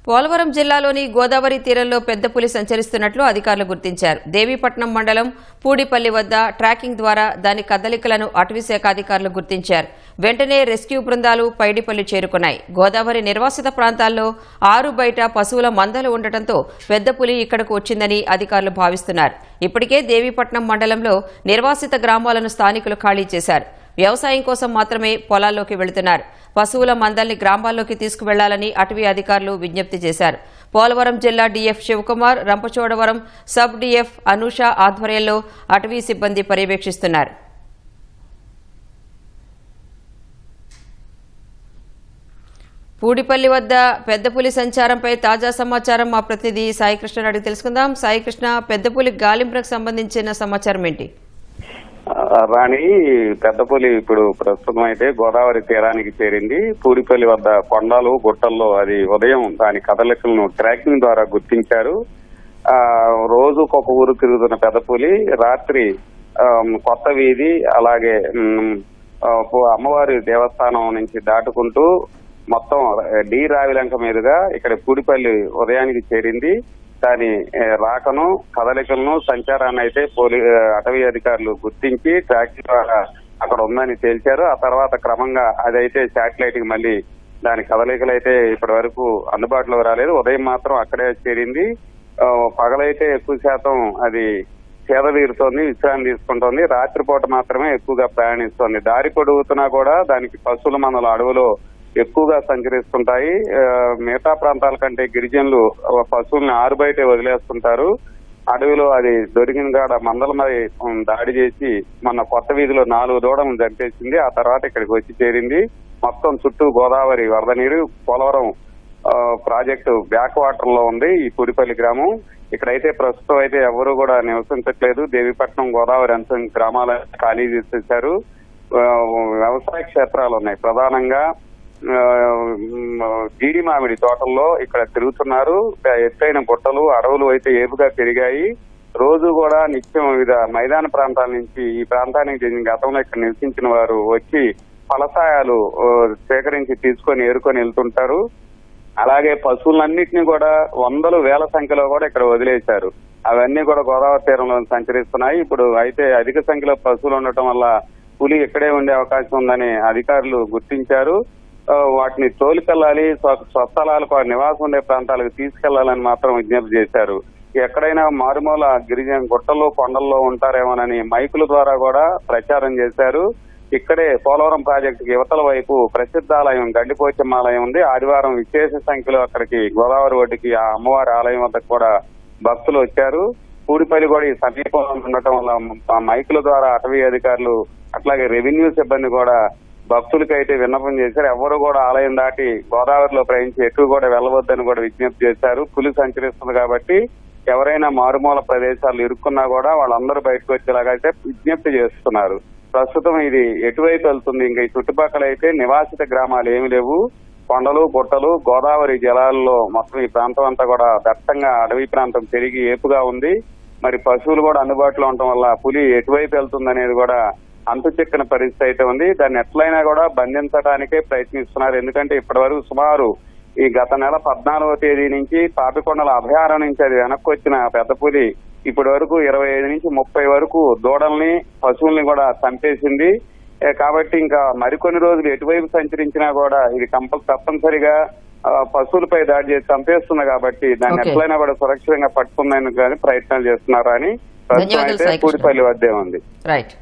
పోలవరం జిల్లాలోని గోదావరి తీరంలో పెద్ద పులి సంచరిస్తున్నట్లు అధికారులు గుర్తించారు. దేవీపట్నం మండలం పూడిపల్లి వద్ద ట్రాకింగ్ ద్వారా దాని కదలికలను అటవీశాఖ అధికారులు గుర్తించారు. వెంటనే రెస్క్యూ బృందాలు పైడిపల్లి చేరుకున్నాయి. గోదావరి నిర్వాసిత ప్రాంతాల్లో ఆరు బయట పశువుల మందలు ఉండటంతో పెద్ద పులి ఇక్కడకు వచ్చిందని అధికారులు భావిస్తున్నారు. ఇప్పటికే దేవీపట్నం మండలంలో నిర్వాసిత గ్రామాలను స్థానికులు ఖాళీ చేశారు. వ్యవసాయం కోసం మాత్రమే పొలాల్లోకి వెళుతున్నారు. పశువుల మందల్ని గ్రామాల్లోకి తీసుకువెళ్లాలని అటవీ అధికారులు విజ్ఞప్తి చేశారు. పోలవరం జిల్లా DF Shivakumar, Rampachodavaram sub DF Anusha ఆధ్వర్యంలో అటవీ సిబ్బంది పర్యవేక్షిస్తున్నారు. పూడిపల్లి వద్ద పెద్ద పులి సంచారంపై తాజా సమాచారం మా ప్రతినిధి సాయికృష్ణ అడిగి తెలుసుకుందాం. సాయికృష్ణ, పెద్ద పులి గాలింపులకు సంబంధించిన సమాచారం ఏంటి? రాణి, పెద్దపులి ఇప్పుడు ప్రస్తుతం అయితే గోదావరి తీరానికి చేరింది. పూడిపల్లి వద్ద కొండలు గుట్టల్లో అది ఉదయం దాని కదలికలను ట్రాకింగ్ ద్వారా గుర్తించారు. రోజుకొక ఊరు తిరుగుతున్న పెద్దపులి రాత్రి కొత్త వీధి అలాగే అమ్మవారి దేవస్థానం నుంచి దాటుకుంటూ మొత్తం డి రావిలంక మీదుగా ఇక్కడ పూడిపల్లి ఉదయానికి చేరింది. దాని రాకను కదలికలను సంచారాన్ని అయితే అటవీ అధికారులు గుర్తించి ట్రాకింగ్ ద్వారా అక్కడ ఉందని తేల్చారు. ఆ తర్వాత క్రమంగా అదైతే శాటిలైట్ కి మళ్ళీ దాని కదలికలు అయితే ఇప్పటి వరకు అందుబాటులో రాలేదు. ఉదయం మాత్రం అక్కడే చేరింది. పగలైతే ఎక్కువ శాతం అది సేద తీరుతోంది, విశ్రాంతి తీసుకుంటోంది. రాత్రిపూట మాత్రమే ఎక్కువగా ప్రయాణిస్తోంది. దారి పొడుగుతున్నా కూడా దానికి పశువుల మందల అడవులో ఎక్కువగా సంచరిస్తుంటాయి. మిగతా ప్రాంతాల కంటే గిరిజనులు పశువుల్ని ఆరు బయటే వదిలేస్తుంటారు. అడవిలో అది దొరికిన కాడ మందల మరి దాడి చేసి మన కొత్త వీధిలో 4 దూడలను చంపేసింది. ఆ తర్వాత ఇక్కడికి వచ్చి చేరింది. మొత్తం చుట్టూ గోదావరి వరద నీరు పోలవరం ప్రాజెక్టు బ్యాక్ వాటర్ లో ఉంది ఈ పూడిపల్లి గ్రామం. ఇక్కడైతే ప్రస్తుతం అయితే ఎవరు కూడా నివసించట్లేదు. దేవీపట్నం గోదావరి అంశం గ్రామాలను ఖాళీ చేసేశారు. వ్యవసాయ క్షేత్రాలు ఉన్నాయి. ప్రధానంగా జీడి మామిడి తోటల్లో ఇక్కడ తిరుగుతున్నారు. ఎత్తైన గుట్టలు అడవులు అయితే ఏపుగా పెరిగాయి. రోజు కూడా నిత్యం వివిధ మైదాన ప్రాంతాల నుంచి ఈ ప్రాంతానికి గతంలో ఇక్కడ నివసించిన వారు వచ్చి ఫలసాయాలు సేకరించి తీసుకొని ఏరుకొని వెళ్తుంటారు. అలాగే పశువులన్నింటినీ కూడా వందలు వేల సంఖ్యలో కూడా ఇక్కడ వదిలేశారు. అవన్నీ కూడా గోదావరి తీరంలో సంచరిస్తున్నాయి. ఇప్పుడు అయితే అధిక సంఖ్యలో పశువులు ఉండటం వల్ల పులి ఇక్కడే ఉండే అవకాశం ఉందని అధికారులు గుర్తించారు. వాటిని తోలికెళ్లాలి, స్వస్థలాలకు నివాసం ఉండే ప్రాంతాలకు తీసుకెళ్లాలని మాత్రం విజ్ఞప్తి చేశారు. ఎక్కడైనా మారుమూల గిరిజన గుట్టల్లో కొండల్లో ఉంటారేమోనని మైకుల ద్వారా కూడా ప్రచారం చేశారు. ఇక్కడే పోలవరం ప్రాజెక్టుకి యువతల వైపు ప్రసిద్ధాలయం గండిపోచమ్మ ఆలయం ఉంది. ఆదివారం విశేష సంఖ్యలో అక్కడికి గోదావరి ఒడ్డుకి ఆ అమ్మవారి ఆలయం వద్దకు కూడా భక్తులు వచ్చారు. పూడిపల్లి కూడా ఈ సమీపంలో ఉండటం వల్ల మైకుల ద్వారా అటవీ అధికారులు అట్లాగే రెవెన్యూ సిబ్బంది కూడా భక్తులకైతే విన్నపం చేశారు. ఎవరు కూడా ఆలయం దాటి గోదావరిలో ప్రయాణించి ఎక్కువ కూడా వెళ్లవద్దని కూడా విజ్ఞప్తి చేశారు. పులి సంచరిస్తుంది కాబట్టి ఎవరైనా మారుమూల ప్రదేశాలు ఇరుక్కున్నా కూడా వాళ్ళందరూ బయటకు వచ్చేలాగైతే విజ్ఞప్తి చేస్తున్నారు. ప్రస్తుతం ఇది ఎటువైపు వెళ్తుంది? ఇంకా ఈ చుట్టుపక్కల అయితే నివాసిత గ్రామాలు ఏమి లేవు. కొండలు గుట్టలు గోదావరి జలాల్లో మొత్తం ఈ ప్రాంతం అంతా కూడా దట్టంగా అడవి ప్రాంతం పెరిగి ఏపుగా ఉంది. మరి పశువులు కూడా అందుబాటులో ఉండటం వల్ల పులి ఎటువైపు వెళ్తుంది అనేది కూడా అంతు చిక్కన పరిస్థితి అయితే ఉంది. దాన్ని ఎట్లయినా కూడా బంధించడానికే ప్రయత్నిస్తున్నారు. ఎందుకంటే ఇప్పటి వరకు సుమారు ఈ గత నెల 14వ తేదీ నుంచి పాపికొండల అభయారణ్యం నుంచి అది వెనక్కి వచ్చిన పెద్ద పులి ఇప్పటి వరకు 25 నుంచి 30 వరకు దూడల్ని పశువుల్ని కూడా చంపేసింది. కాబట్టి ఇంకా మరికొన్ని రోజులు ఎటువైపు సంచరించినా కూడా ఇది తప్పనిసరిగా పశువులపై దాడి చేసి చంపేస్తుంది. కాబట్టి దాన్ని ఎట్లయినా కూడా సురక్షితంగా పట్టుకుందని కానీ ప్రయత్నాలు చేస్తున్నారు అని ప్రస్తుతం అయితే పూడిపల్లి వద్దే ఉంది. రైట్.